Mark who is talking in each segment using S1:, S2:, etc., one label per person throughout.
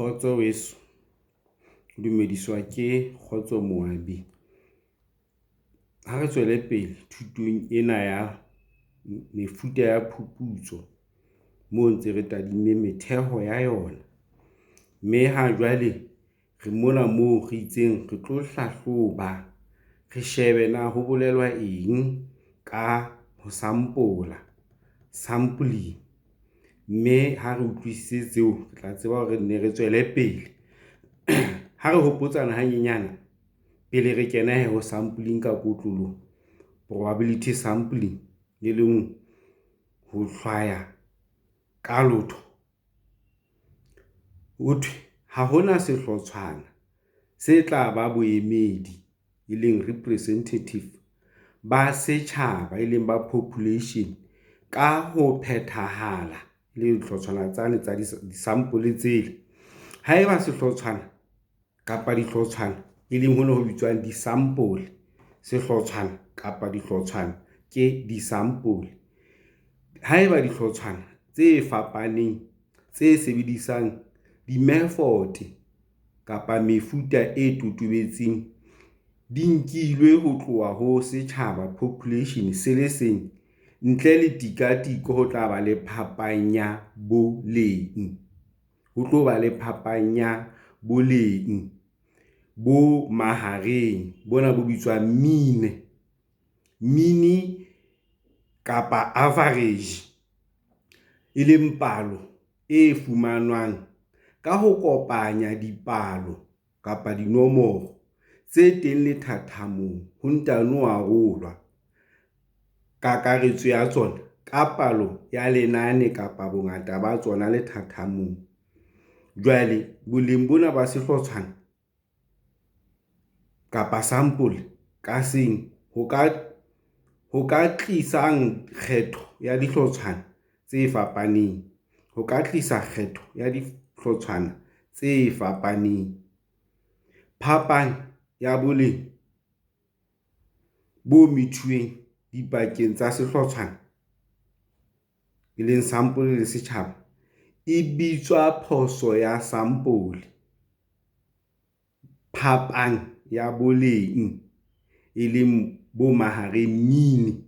S1: Khotso weso, dumediswa ke Khotso Moabi. Ha re tswele pele thutong ena ya mefuta ya phuputso moo ntse re tadime metheho ya yona. Mme ha jwale re mona moo re itseng re tlo hlahloba, re shebe na ho bolelwa eng ka ho sampola, sampling. Mme ha re utlwisise tseo re tla tseba hore ne re tswele pele. Ha re hopotsana hanyenyana pele re kena ho sampling ka kotlolo, probability sampling e leng ho hlwaya ka lotho. Hothwe ha hona sehlotshwana se tla ba boemedi e leng representative ba setjhaba e leng ba population ka ho phethahala le dihlotshwana tsane tsa disampole tsele. Haeba sehlotshwana kapa dihlotshwana e leng hona ho bitswang disampole, sehlotshwana kapa dihlotshwana ke disampole. Haeba dihlotshwana tse fapaneng tse sebedisang di-mefote kapa mefuta e totobetseng di nkilwe ho tloha ho setjhaba, population se le seng, ntle le tikatiko ho tla ba le phapang ya boleng. Ho tlo ba le phapang ya boleng bo mahareng, bona bo bitswang mean kapa average, e leng palo e fumanwang ka ho kopanya dipalo kapa dinomoro tse teng lethathamong ho ntano arolwa kakaretso ya tsona ka palo ya lenane kapa bongata ba tsona lethathamong. Jwale boleng bona ba sehlotshwana kapa sample ka seng ho ka tlisang kgetho ya dihlotshwana tse fapaneng, ho ka tlisa kgetho ya dihlotshwana tse fapaneng. Phapang ya boleng bo methuweng dipakeng tsa sehlotshwana e leng sample le setjhaba e bitswa phoso ya sample. Phapang ya boleng e leng bo mahareng mean,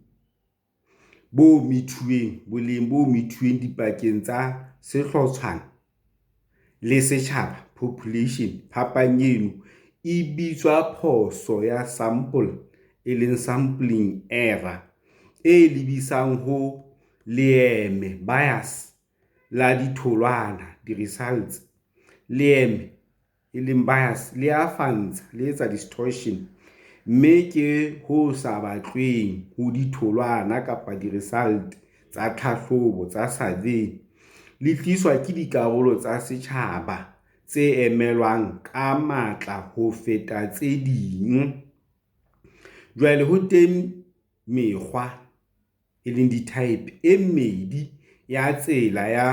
S1: bo methuweng, boleng bo methuweng dipakeng tsa sehlotshwana le setjhaba, population, phapang eno e bitswa phoso ya sample e leng sampling error, e lebisang ho leeme, bias la ditholwana, di-results. Leeme e leng bias le a fantsha, le etsa distortion, mme ke ho sa batlweng ho ditholwana kapa di-result tsa tlhahlobo tsa survey. Le tliswa ke dikarolo tsa setjhaba tse emelwang ka matla ho feta tse ding. Jwale ho teng mekgwa e leng di-type e mmedi ya tsela ya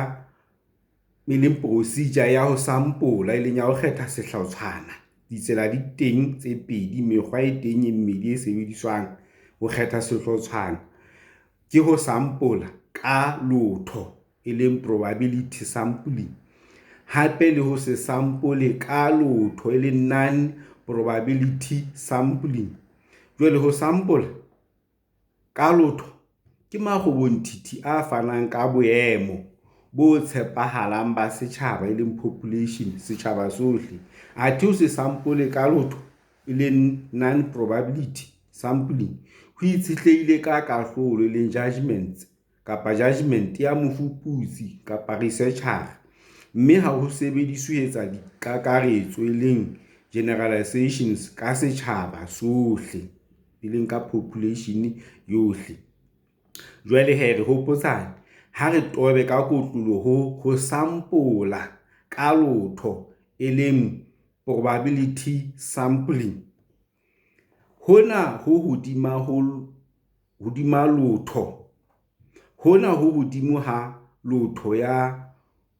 S1: e leng procedure ya ho sampola e leng ya ho kgetha sehlotshwana. Ditsela di teng tse pedi, mekgwa e teng e mmedi e sebediswang ho kgetha sehlotshwana. Ke ho sampola ka lotho e leng probability sampling, hape le ho se sampole ka lotho e leng non-probability sampling. Jwale ho sampola ka lotho ke makgobonthithi a fanang ka boemo bo tshepahalang ba setjhaba e leng population, setjhaba sohle. Athe ho se sampole ka lotho e leng non-probability sampling ho itshetlehile ka kahlolo e leng judgments kapa judgment ya mofuputsi kapa researcher, mme ha ho sebediswe ho etsa dikakaretso e leng generalizations ka setjhaba sohle e leng ka population yohle. Jwale re hopotsane ha re tobe ka kotlolo ho sampola ka lotho e leng probability sampling. Hona ho hodima lotho, hona ho hodimo ha lotho ya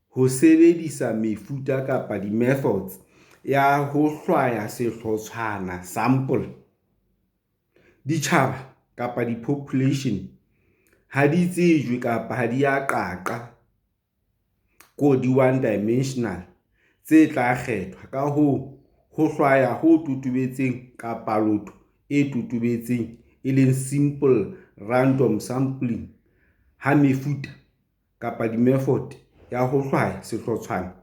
S1: ho sebedisa mefuta kapa di-methods ya ho hlwaya sehlotshwana sample. Ditjhaba kapa di-population ha di tsejwe kapa ha di a qaqa ko di one dimensional tse tla kgethwa. Ka hoo, ho hlwaya ho totobetseng kapa lotho e totobetseng e leng simple random sampling ha mefuta kapa di-method ya ho hlwaya sehlotshwana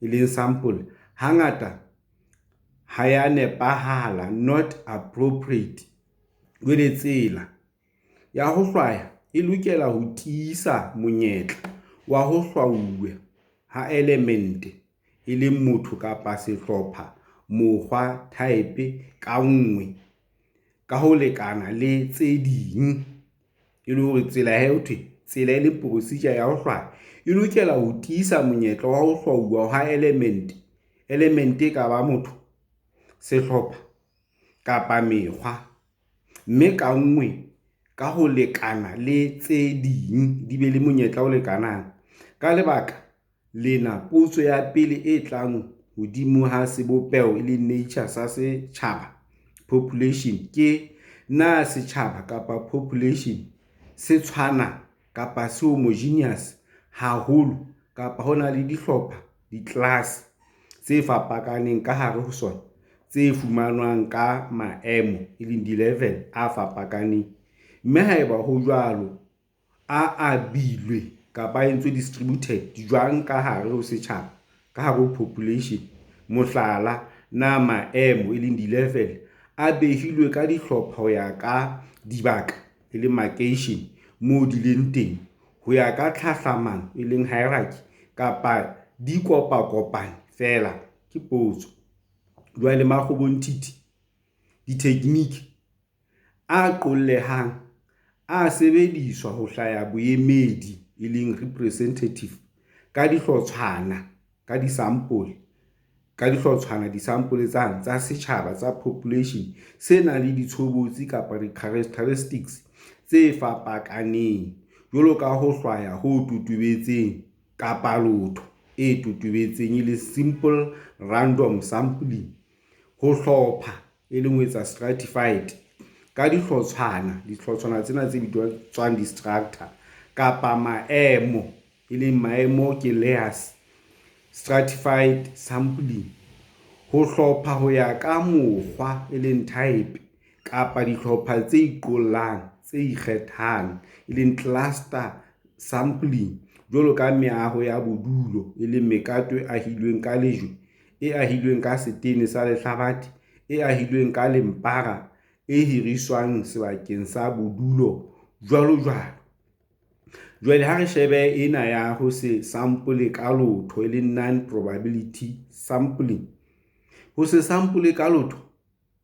S1: e leng sample hangata ha ya nepahala, not appropriate. Jwale tsela ya ho hlwaya e lokela ho tiisa monyetla wa ho hlwauwe ha elemente e leng motho kapa sehlopha, mokgwa, type ka nngwe ka ho lekana le tse ding. E le hore tsela ya ho thwe tsela e le procedure ya ho hlwaya e lokela ho tiisa monyetla wa ho hlwauwa ha elemente ka ba motho, sehlopha kapa mekgwa, mme ka nngwe ka ho lekana le tse ding, di be le monyetla o lekanang. Ka lebaka lena, potso ya pele e tlang hodimo ha sebopeho e leng nature sa setjhaba, population, ke na setjhaba kapa population se tshwana kapa se homogeneous haholo kapa hona le dihlopha, di-class tse fapakaneng ka hare ho sona tse fumanwang ka maemo e leng di-level a fapakaneng. Mme haeba ho jwalo, a abilwe kapa entswe distributed jwang ka hare ho setjhaba, ka hare ho population. Mohlala, na maemo e leng di-level a behilwe ka dihlopha ho ya ka dibaka e leng makeishene moo di leng teng, ho ya ka tlhahlamano e leng hierarchy, kapa di kopakopane fela, ke potso. Jwale makgobonthithi, di-technique a qollehang a sebediswa ho hlaya boemedi e leng representative ka dihlotshwana, ka disampole, disampole tsa setjhaba, tsa population se nang le ditshobotsi kapa di-characteristics tse fapakaneng, jwalo ka ho hlwaya ho totobetseng kapa lotho e totobetseng e le simple random sampling. Ho hlopha e leng ho etsa stratified ka dihlotshwana tsena tse bitswang di-structure, kapa maemo e leng maemo ke layers, stratified sampling. Ho hlopha ho ya ka mokgwa e leng type, kapa dihlopha tse iqollang, tse ikgethang e leng cluster sampling, jwalo ka meaho ya bodulo e leng mekato e ahilweng ka lejwe, e ahilweng ka setene sa lehlabathe, e ahilweng ka lempara, e hiriswang sebakeng sa bodulo, jwalo jwalo. Jwale ha re shebe ena ya ho se sample ka lotho e leng non-probability sampling, ho se sample ka lotho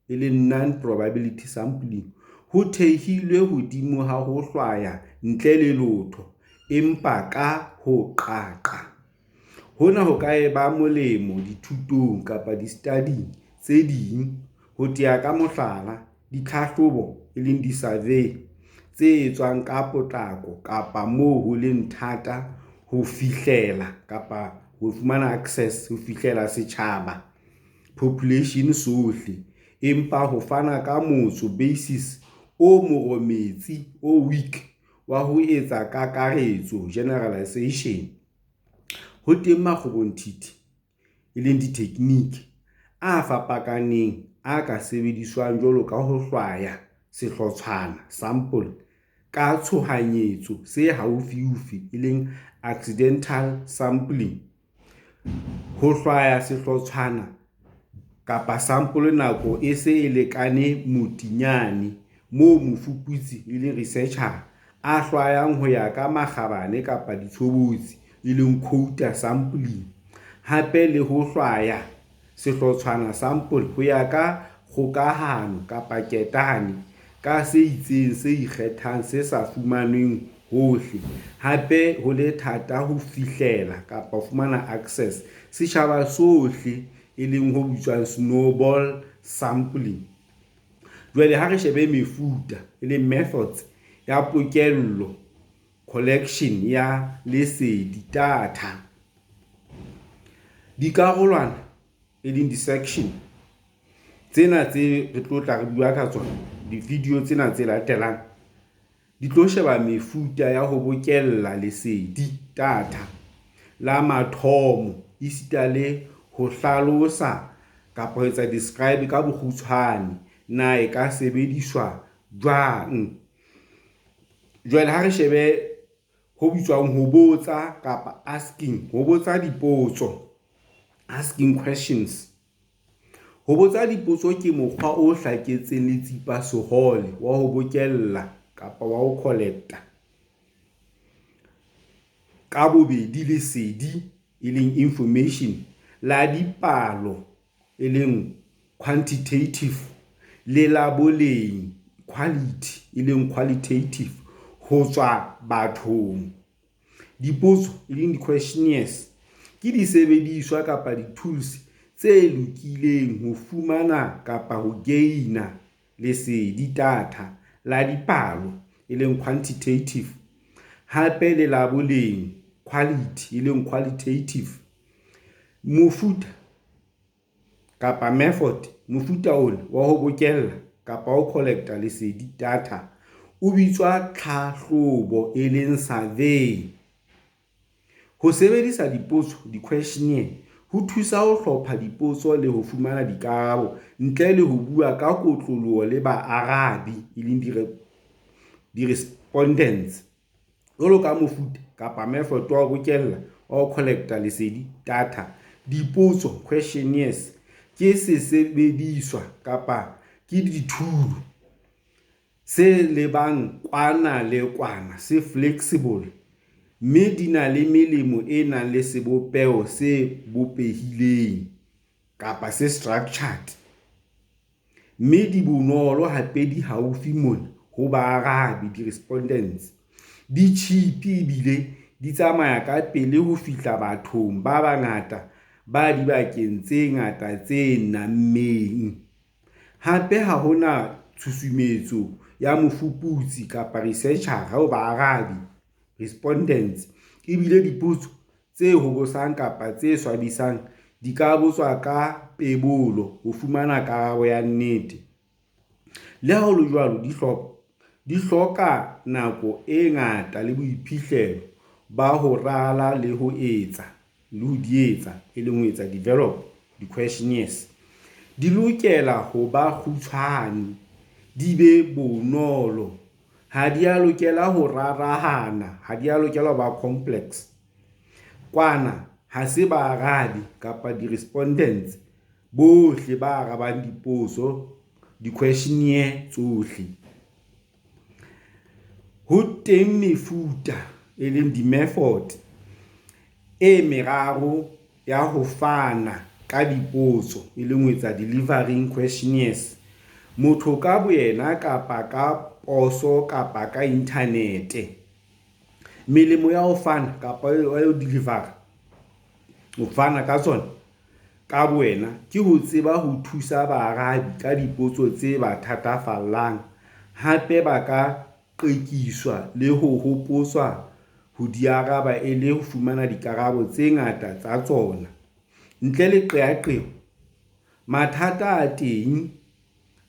S1: e leng non-probability sampling ho thehilwe hodimo ha ho hlwaya ntle le lotho empa ka ho qaqa. Hona ho ka eba molemo dithutong kapa di-studying tse ding, ho tea ka mohlala ditlhahlobo e leng di-survey tse etswang ka potlako kapa moo ho leng thata ho fihlela kapa ho fumana access, ho fihlela setjhaba, population sohle, empa ho fana ka motso, basis o morometsi, o weak wa ho etsa kakaretso, generalization. Ho teng makgobonthithi e leng di-technique a fapakaneng a ka sebediswang jwalo ka ho hlwaya sehlotshwana, sample, ka tshohanyetso se haufiufi e leng accidental sampling. Ho hlwaya sehlotshwana kapa sample nako e se e lekane motinyane, moo mofuputsi e leng researcher a hlwayang ho ya ka makgabane kapa ditshobotsi e leng quota sampling. Hape le ho hlwaya sehlotshwana sample ho ya ka kgokahano kapa ketane ka se itseng se ikgethang se sa fumanweng hohle. Hape ho le thata ho fihlela kapa fumana access setjhaba sohle e leng ho bitswang snowball sampling. Jwale ha re shebe mefuta e leng methods ya pokello, collection ya lesedi, tatha, dikarolwana e leng di-section tsena tse re tlo tla re bua ka tsona di-video tsena tse latelang, di tlo sheba mefuta ya ho bokella lesedi, tatha, la mathomo esita le ho hlalosa kapa ho etsa describe ka bokgutshwane na e ka sebediswa jwang. Jwale ha re shebe ho bitswang ho botsa kapa asking, ho botsa dipotso, asking questions. Ho botsa dipotso ke mokgwa o hlaketseng letsipa sehole wa ho bokella kapa wa ho collecta ka bobedi lesedi e leng information la dipalo e leng quantitative le la boleng quality e leng qualitative ho tswa bathong. Dipotso e leng di-questionnaires ke disebediswa kapa di-tools tse lokileng ho fumana kapa ho gaina lesedi tatha la dipalo e leng quantitative, hape le la boleng quality e leng qualitative. Mofuta kapa method, mofuta ona wa ho bokella kapa ho collecta lesedi tatha o bitswa tlhahlobo e leng survey. Ho sebedisa dipotso, di-questionnaire ho thusa ho hlopha dipotso le ho fumana dikarabo ntle le ho bua ka kotloloho le baarabi e leng di-respondents. Jwalo ka mofuta kapa method wa ho bokella wa ho collecta lesedi tatha, dipotso, questionnaires ke sesebediswa kapa ke dithuto se lebang kwana le kwana, se flexible, mme di na le melemo e nang le sebopeho se bopehileng kapa se structured, mme di bonolo hape di haufi mona ho baarabi, di-respondents. Di cheap ebile di tsamaya ka pele ho fihla bathong ba bangata ba dibakeng tse ngata tse nammeng. Hape ha hona tshusumetso ya mofuputsi kapa researcher ho baarabi, respondents, ebile dipotso tse hobosang kapa tse swabisang di ka botswa ka pebolo ho fumana karabo ya nnete. Le ha ho le jwalo, di hloka nako e ngata le boiphihlelo ba ho rala le ho etsa e leng ho etsa develop di-questionnaires. Di lokela ho ba kgutshwane, di be bonolo, ha di a lokela ho rarahana, ha di a lokela ho ba complex. Kwana ha se baarabi kapa di-respondents bohle ba arabang dipotso, di-questionnaire tsohle. Ho teng mefuta e leng di-method e meraro ya ho fana ka dipotso e leng ho etsa delivering questionnaires, motho ka boyena kapa ka poso kapa ka internet. Melemo ya ho fana kapa ya ho deliver, ho fana ka tsona ka boyena ke ho tseba ho thusa baarabi ka dipotso tse ba thatafallang, hape ba ka qekiswa le ho hopotswa ho di araba e le ho fumana dikarabo tse ngata tsa tsona ntle le qeaqeo. Mathata a teng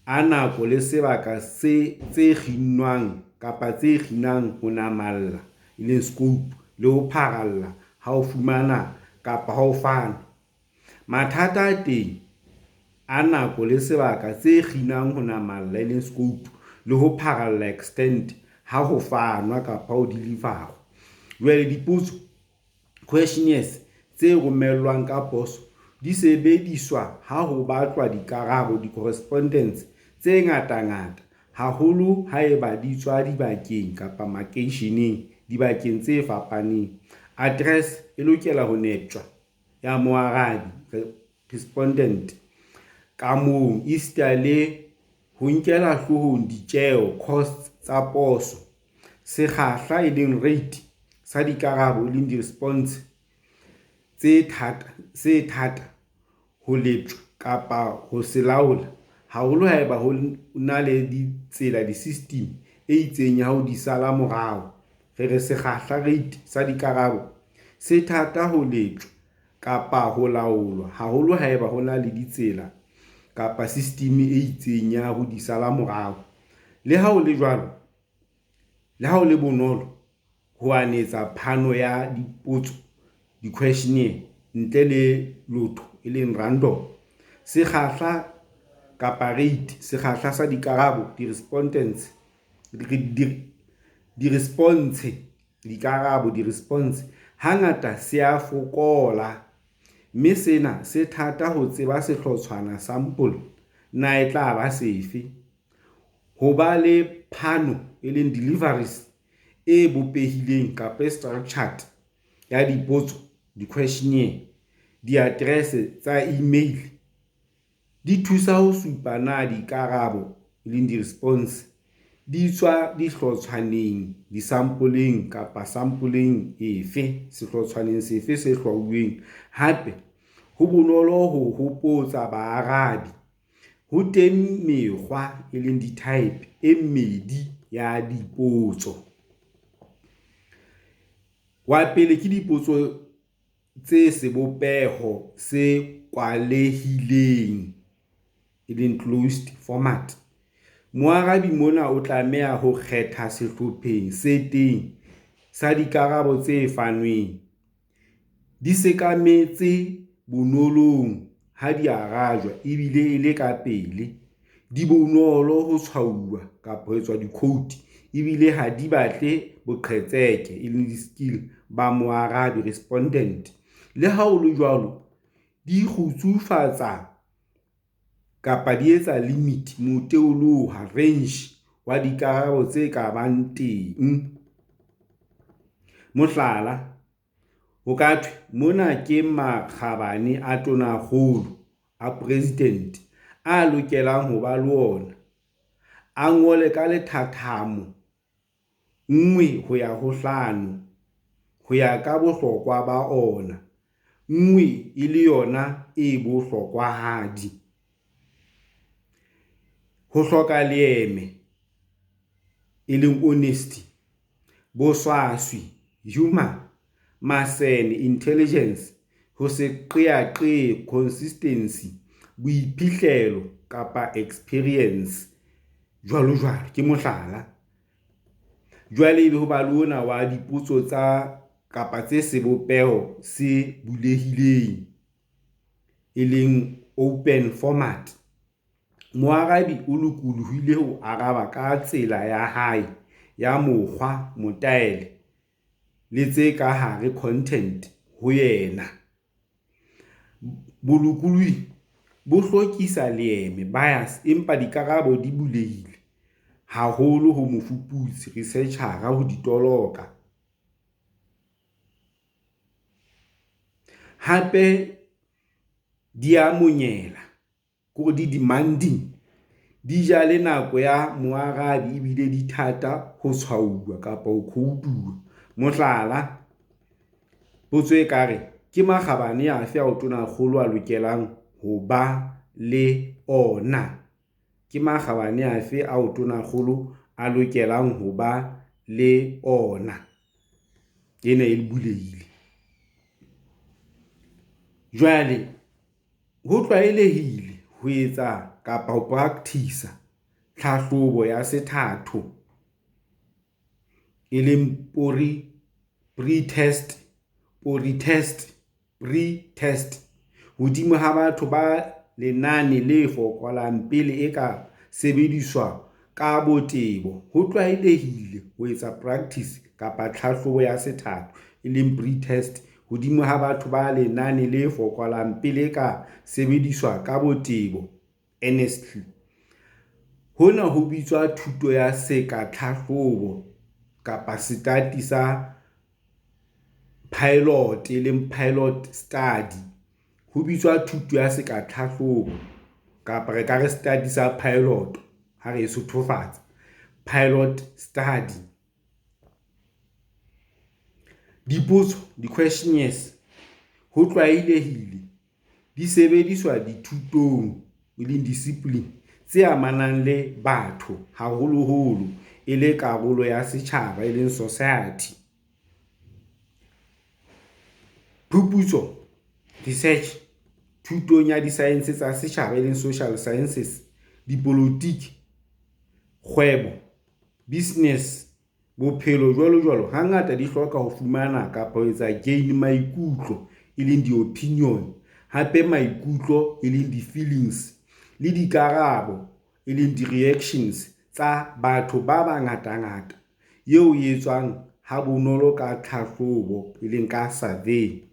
S1: a nako le sebaka tse kginwang kapa tse kginang ho namalla e leng scope le ho pharalla ha o fumana kapa ha o fana. Mathata a teng a nako le sebaka tse kginang ho namalla e leng scope le ho pharalla extent ha ho fanwa kapa ho deliver. Jwale dipotso, questionnaires tse romellwang ka poso di sebediswa ha ho batlwa dikarabo, di-correspondence tse ngata-ngata, haholo haeba di tswa dibakeng kapa makeisheneng dibakeng tse fapaneng. Address e lokela ho netwa ya moarabi, respondent, ka moo le ho nkela hloohong ditjeo, costs tsa poso, sekgahla e leng rate sa dikarabo e leng di-response se thata ho letjwa kapa ho se laola, haholo haeba ho na le ditsela, di-system e itseng ya ho di sala morao. Re re sekgahla, rate sa dikarabo se thata ho letjwa kapa ho laolwa, haholo haeba ho na le ditsela kapa system e itseng ya ho di sala morao. Le ha ho le jwalo, le ha ho le bonolo ho anetsa phano ya dipotso, di-questionnaire ntle le lotho e leng random, sekgahla kapa rate, sekgahla sa dikarabo, di-response hangata se a fokola, mme sena se thata ho tseba sehlotshwana sample na e tla ba sefe. Ho ba le phano e leng deliveries e bopehileng kapa structured ya dipotso, di-questionnaire, di-address tsa email di thusa ho supa na dikarabo e leng di-response di tswa dihlotshwaneng, disampoleng kapa sampoleng efe, sehlotshwaneng sefe se hlwauweng. Hape ho bonolo ho hopotsa baarabi. Ho teng mekgwa e leng di-type e mmedi ya dipotso. Wa pele ke dipotso tse sebopeho se kwalehileng, e leng closed format. Moarabi mona o tlameha ho kgetha sehlopheng se teng sa dikarabo tse fanweng. Di sekametse bonolong ha di arajwa ebile e le ka pele. Di bonolo ho tshwauwa kapa ho etswa di-code ebile ha di batle boqhetseke, e leng di-skill ba moarabi, respondent. Le ha ho le jwalo, di kgutsufatsa kapa di etsa limit, moteoloha, range wa dikarabo tse ka bang teng. Mohlala, ho ka thwe mona ke makgabane a tonakgolo a president a lokelang ho ba le ona. A ngole ka lethathamo 1 ho ya ho 5 ho ya ka bohlokwa ba ona. 1 e le yona e bohlokwahadi. Ho hloka leeme, e leng honesty, boswaswi, humor, masene, intelligence, ho se qeaqee, consistency, boiphihlelo kapa experience, jwalo jwalo, ke mohlala. Jwale ebe ho ba le ona wa dipotso tsa kapa tse sebopeho se bulehileng, e leng open format. Moarabi o lokolohile ho araba ka tsela ya hae ya mokgwa, motaele le tse ka hare, content, ho yena. Bolokolohi bo hlokisa leeme, bias, empa dikarabo di bulehile haholo ho mofuputsi, researcher-a, ho ditoloka. Hape di a monyela, ko di demanding, di ja le nako ya moarabi ebile di thata ho tshwauwa kapa ho khoutuwa. Mohlala, potso e kare ke makgabane afe ao tonakgolo a lokelang ho ba le ona. Ke makgabane afe ao tonakgolo a lokelang ho ba le ona. Ena e bulehile. Jwale ho tlwaelehile ho etsa kapa ho practice tlhahlobo ya sethatho, e leng pre-test, hodimo ha batho ba lenane le fokolang pele e ka sebediswa ka botebo. Ho tlwaelehile ho etsa practice kapa tlhahlobo ya sethatho, e leng pre-test, hodimo ha batho ba lenane le fokolang pele e ka sebediswa ka botebo, honestly. Hona ho bitswa thuto ya seka-tlhahlobo kapa study sa pilot, e leng pilot study. Ho bitswa thuto ya seka-tlhahlobo kapa re ka re study sa pilot ha re sothofatsa, pilot study. Dipotso, di-questionnaires, ho tlwaelehile di sebediswa dithutong, e leng discipline, tse amanang le batho haholoholo e le karolo ya setjhaba, e leng society. Phuputso, research, thutong ya di-science tsa setjhaba, e leng social sciences, dipolotiki, kgwebo, business, bophelo, jwalo jwalo, hangata di hloka ho fumana kapa ho etsa gain maikutlo, e leng di-opinion, hape maikutlo e leng di-feelings le dikarabo e leng di-reactions tsa batho ba bangata-ngata eo e etswang ha bonolo ka tlhahlobo e leng ka survey.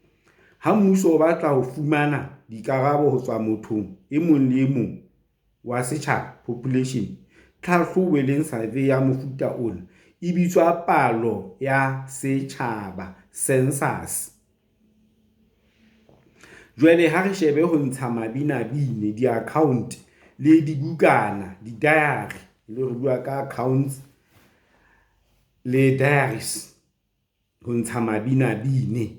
S1: Ha mmuso o batla ho fumana dikarabo ho tswa mothong e mong le e mong wa setjhaba, population, tlhahlobo e leng survey ya mofuta ona e bitswa palo ya setjhaba, census. Jwale ha re shebe ho ntsha mabinabine, di-account le dibukana, di-diary, le re bua ka accounts le diaries, ho ntsha mabinabine,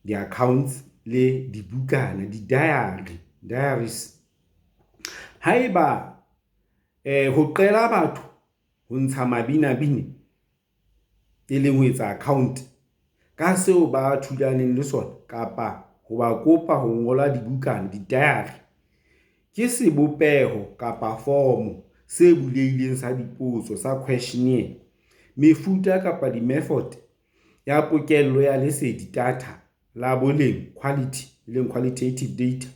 S1: di-accounts le dibukana, di-diary, diaries. Haeba ho qela batho ho ntsha mabinabine e leng ho etsa account ka seo ba thulaneng le sona kapa ho ba kopa ho ngola dibukana, di-diary, ke sebopeho kapa fomo se bulehileng sa dipotso, sa questionnaire. Mefuta kapa di-method ya pokello ya lesedi, tatha, la boleng, quality, e leng qualitative data,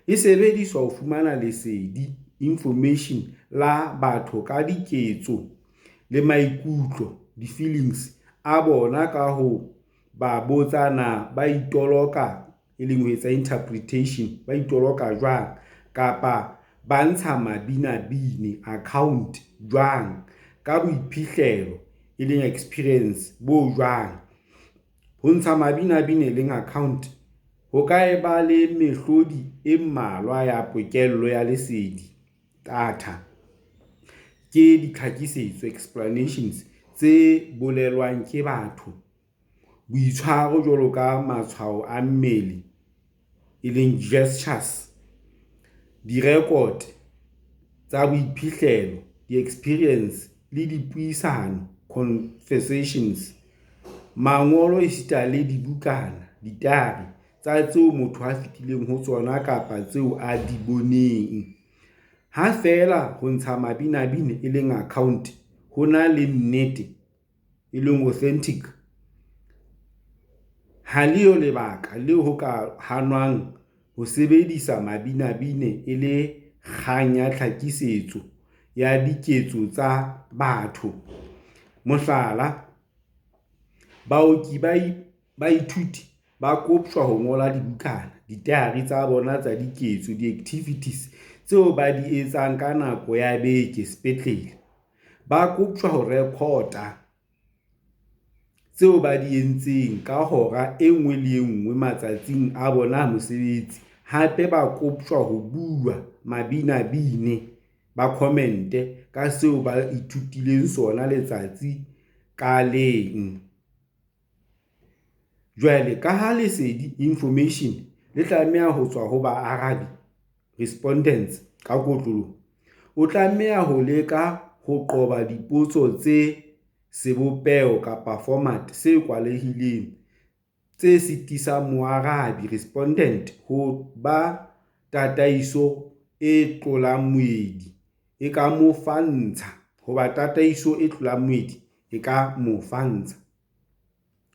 S1: e sebediswa ho fumana lesedi, information, la batho ka diketso le maikutlo, di-feelings a bona, ka ho ba botsana ba itoloka e leng ho etsa interpretation, ba itoloka jwang kapa ba ntsha mabinabine, account, jwang ka boiphihlelo e leng experience bo jwang. Ho ntsha mabinabine e leng account ho ka eba le mehlodi e mmalwa ya pokello ya lesedi, tatha, ke ditlhakisetso, explanations, tse bolelwang ke batho, boitshwaro jwalo ka matshwao a mmele e leng gestures, di-record tsa boiphihlelo, di-experience le dipuisano, conversations, mangolo esita le dibukana, ditari tsa tseo motho a fetileng ho tsona kapa tseo a di boneng. Ha fela ho ntsha mabinabine e leng account ho na le nete e leng authentic, ha leyo lebaka leo ho ka hanwang ho sebedisa mabinabine e le kgang ya tlhakisetso ya diketso tsa batho. Mohlala, baoki baithuti ba koptjwa ho ngola dibukana, ditari tsa bona tsa diketso, di-activities tseo ba di etsang ka nako ya beke sepetlele. Ba koptjwa ho rekota tseo ba di entseng ka hora e nngwe le e nngwe matsatsing a bona mosebetsi. Hape ba koptjwa ho bua mabinabine, ba comment-e ka seo ba ithutileng sona letsatsi ka leng. Jwale ka ha lesedi, information, le tlameha ho tswa ho baarabi, respondents, ka kotloloho, o tlameha ho leka ho qoba dipotso tse sebopeho kapa format se kwalehileng tse sitisang moarabi, respondent, ho ba tataiso e tlolang moedi e ka mo fantsha, ho ba tataiso e tlolang moedi e ka mo fantsha.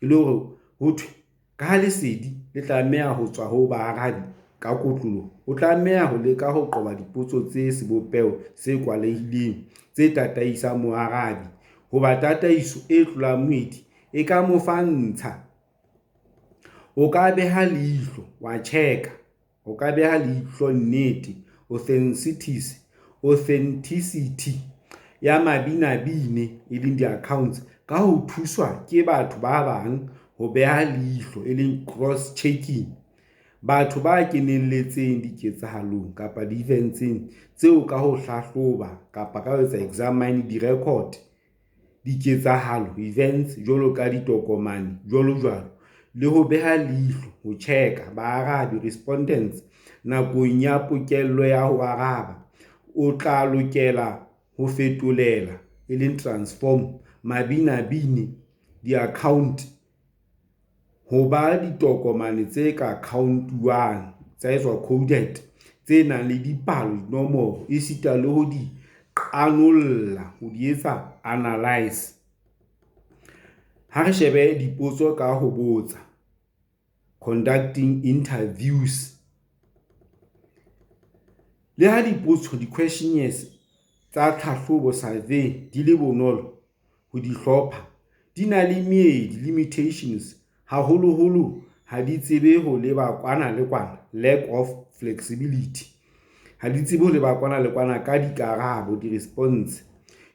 S1: E le hore ho thwe ka ha lesedi le tlameha ho tswa ho baarabi ka kotloloho, o tlameha ho leka ho qoba dipotso tse sebopeho se kwalehileng tse tataisang moarabi, ho ba tataiso e tlolang moedi e ka mo fantsha. O ka beha leihlo wa check-a, o ka beha leihlo nnete, authenticity ya mabinabine e leng di-accounts ka ho thuswa ke batho ba bang ho beha leihlo e leng cross checking, batho ba kenelletseng diketsahalong kapa di-eventseng tseo, ka ho hlahloba kapa ka ho etsa examine di-record, diketsahalo, events, jwalo ka ditokomane, jwalo jwalo, le ho beha leihlo, ho check-a baarabi, respondents, nakong ya pokello ya ho araba. O tla lokela ho fetolela e leng transform mabinabine, di-account, ho ba ditokomane tse ka count-uwang, tsa etswa coded, tse nang le dipalo, dinomoro, esita le ho di qanolla, ho di etsa analyze. Ha re shebe dipotso ka ho botsa, conducting interviews. Le ha dipotso di-questionnaires tsa tlhahlobo survey di le bonolo ho di hlopha, di na le meedi, limitations, haholoholo ha di tsebe ho leba kwana le kwana, lack of flexibility. Ha di tsebe ho leba kwana le kwana ka dikarabo, di-response,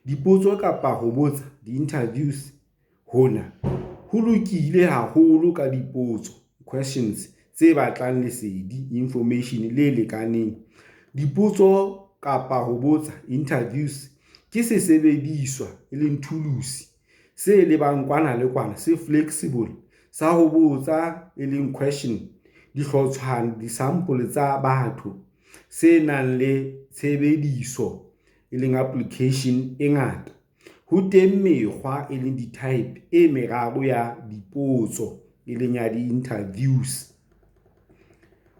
S1: dipotso kapa ho botsa di-interviews. Hona ho lokile haholo ka dipotso, questions, tse batlang lesedi, information le lekaneng. Dipotso kapa ho botsa interviews ke sesebediswa e leng tools se lebang kwana le kwana, se flexible sa ho botsa e leng question, dihlotshwana, disample tsa batho, se nang le tshebediso e leng application e ngata. Ho teng mekgwa e leng di-type e meraro ya dipotso e leng ya di-interviews.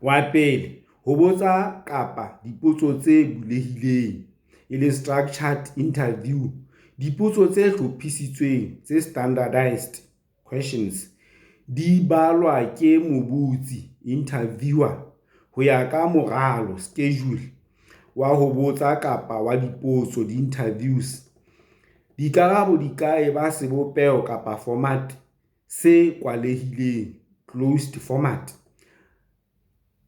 S1: Wa pele, ho botsa kapa dipotso tse bulehileng e leng structured interview, dipotso tse hlophisitsweng, tse standardized questions, di balwa ke mobutsi, interviewer, ho ya ka moralo, schedule, wa ho botsa kapa wa dipotso, di-interviews. Dikarabo di ka eba sebopeho kapa format se kwalehileng, closed format.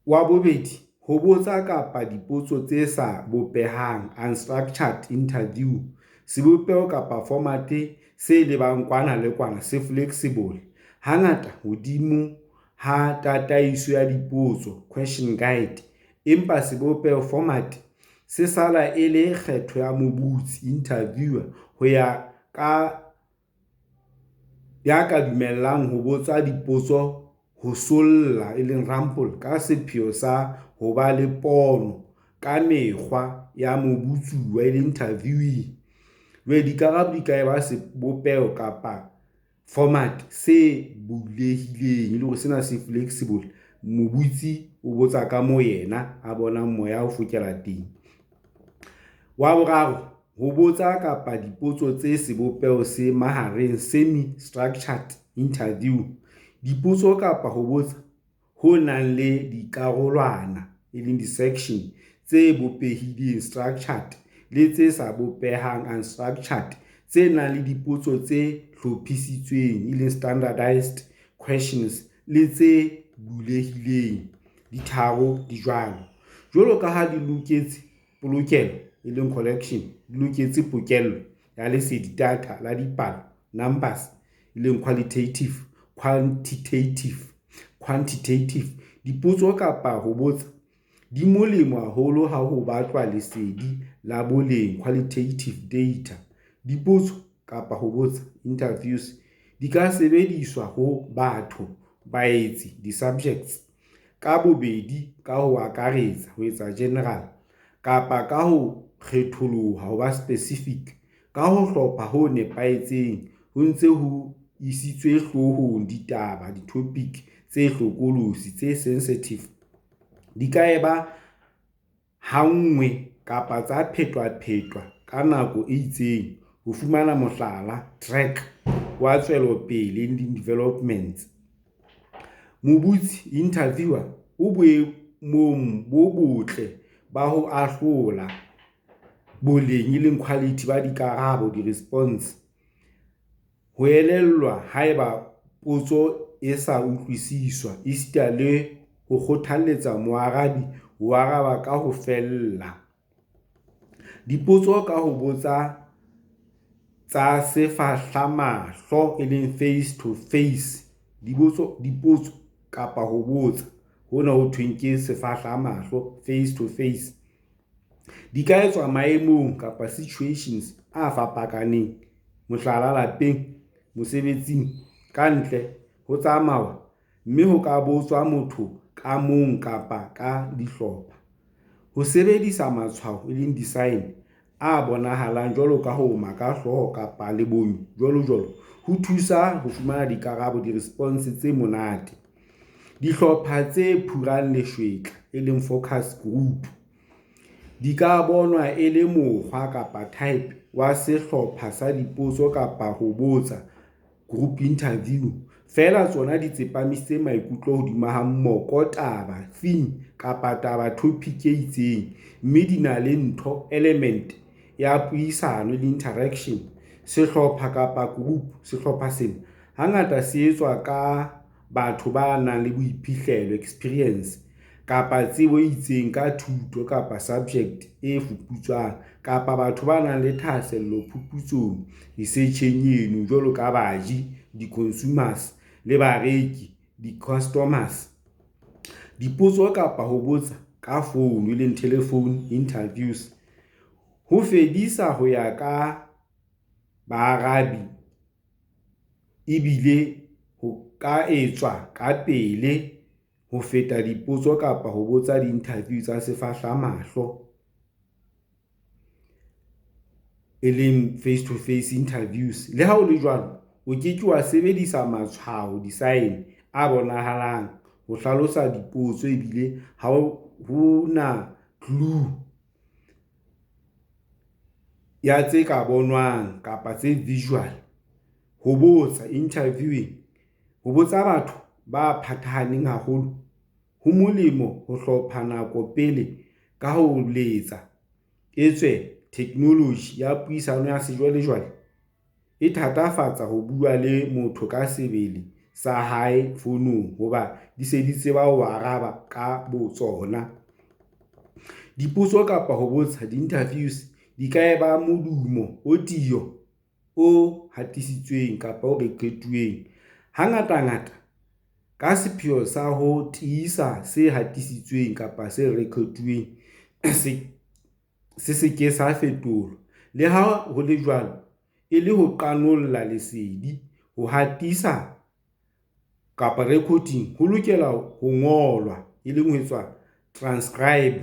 S1: Wa bobedi, ho botsa kapa dipotso tse sa bopehang, unstructured interview, sebopeho kapa format se lebang kwana le kwana, se flexible. Hangata hodimo ha tataiso ya dipotso, question guide, empa sebopeho, format, se sala e le kgetho ya mobutsi, interviewer, ho ya ka dumellang ho botsa dipotso ho solla e leng rample ka sepheo sa ho ba le pono ka mekgwa ya mobutsuwa e leng interviewee. Jwale dikarabo di ka eba sebopeho kapa format se bulehileng, le hore sena se flexible, mobutsi o botsa ka moo yena a bonang moya ho fokela teng. Wa boraro, ho botsa kapa dipotso tse sebopeho se mahareng, semi-structured interview, dipotso kapa ho botsa ho nang le dikarolwana e leng di-section tse bopehileng, structured, le tse sa bopehang, unstructured, tse nang le dipotso tse hlophisitsweng e leng standardized questions, le tse bulehileng, ditharo di jwalo. Jwalo ka ha di loketse polokelo e leng collection, di loketse pokello ya lesedi, data la dipalo, numbers, e leng qualitative, quantitative, dipotso kapa ho botsa di molemo haholo ha ho batlwa lesedi la boleng, qualitative data. Dipotso kapa ho botsa interviews di ka sebediswa ho batho, baetsi, di-subjects, ka bobedi, ka ho akaretsa, ho etsa general, kapa ka ho kgetholoha, ho ba specific, ka ho hlopha ho nepahetseng, ho ntse ho isitswe hloohong ditaba, di-topic tse hlokolosi, tse sensitive. Di ka eba hanngwe kapa tsa phetwa ka nako e itseng ho fumana mohlala, track wa tswelopele le developments. Mobutsi, interviewer, o boemong bo botle ba ho ahlola boleng e leng quality ba dikarabo, di-response, ho elellwa haeba potso e sa utlwisiswa, esita le ho kgothalletsa moarabi ho araba ka ho fella. Dipotso ka ho botsa tsa sefahlamahlo e leng face to face, dipotso kapa ho botsa hona ho thweng ke sefahlamahlo, face to face, di ka etswa maemong kapa situations a fapakaneng, mohlala lapeng, mosebetsing, kantle, ho tsamaya, mme ho ka botswa motho ka mong kapa ka dihlopha. Ho sebedisa matshwao e leng design a bonahalang jwalo ka ho maka hlooho kapa lebonyo, jwalo, ho thusa ho fumana dikarabo, di-response tse monate. Dihlopha tse phurang leshwetla e leng focus group di ka bonwa e le mokgwa kapa type wa sehlopha sa dipotso kapa ho botsa, group interview, fela tsona di tsepamisitse maikutlo hodima hammoko taba, theme kapa taba topic e itseng, mme di na le ntho element ya puisano le interaction. Sehlopha kapa group, sehlopha sena hangata se etswa ka batho ba nang le boiphihlelo, experience kapa tsebo e itseng ka thuto kapa subject e fuputswang, kapa batho ba nang le thahasello phuputsong, research-eng eno, jwalo ka baji, di-consumers le bareki, di-customers. Dipotso kapa ho botsa ka phone, le telephone interviews, ho fedisa ho ya ka baarabi, ebile ho ka etswa ka pele ho feta dipotso kapa ho botsa di-interview tsa sefahlamahlo, e leng face to face interviews. Le ha ho le jwalo, o ke wa sebedisa matshwao, di-sign a bonahalang ho hlalosa dipotso, ebile ha ho na clue ya tse ka bonwang kapa tse visual. Ho botsa, interviewing, ho botsa batho ba phathahaneng haholo, ho molemo ho hlopha nako pele ka ho letsa etswe technology ya puisano ya sejwalejwale e thatafatsa ho bua le motho ka sebele sa hae founung, hoba di se di tseba ho araba ka botsona. Dipotso kapa ho botsa di-interviews di ka eba modumo o tiyo o hatisitsweng kapa o record-uweng, hangata ka sepheo sa ho tiisa se hatisitsweng kapa se record-uweng se seke sa fetolwa. Le ha ho le jwalo, e le ho qanolla lesedi, ho hatisa kapa recording ho lokela ho ngolwa, e leng ho etswa transcribe.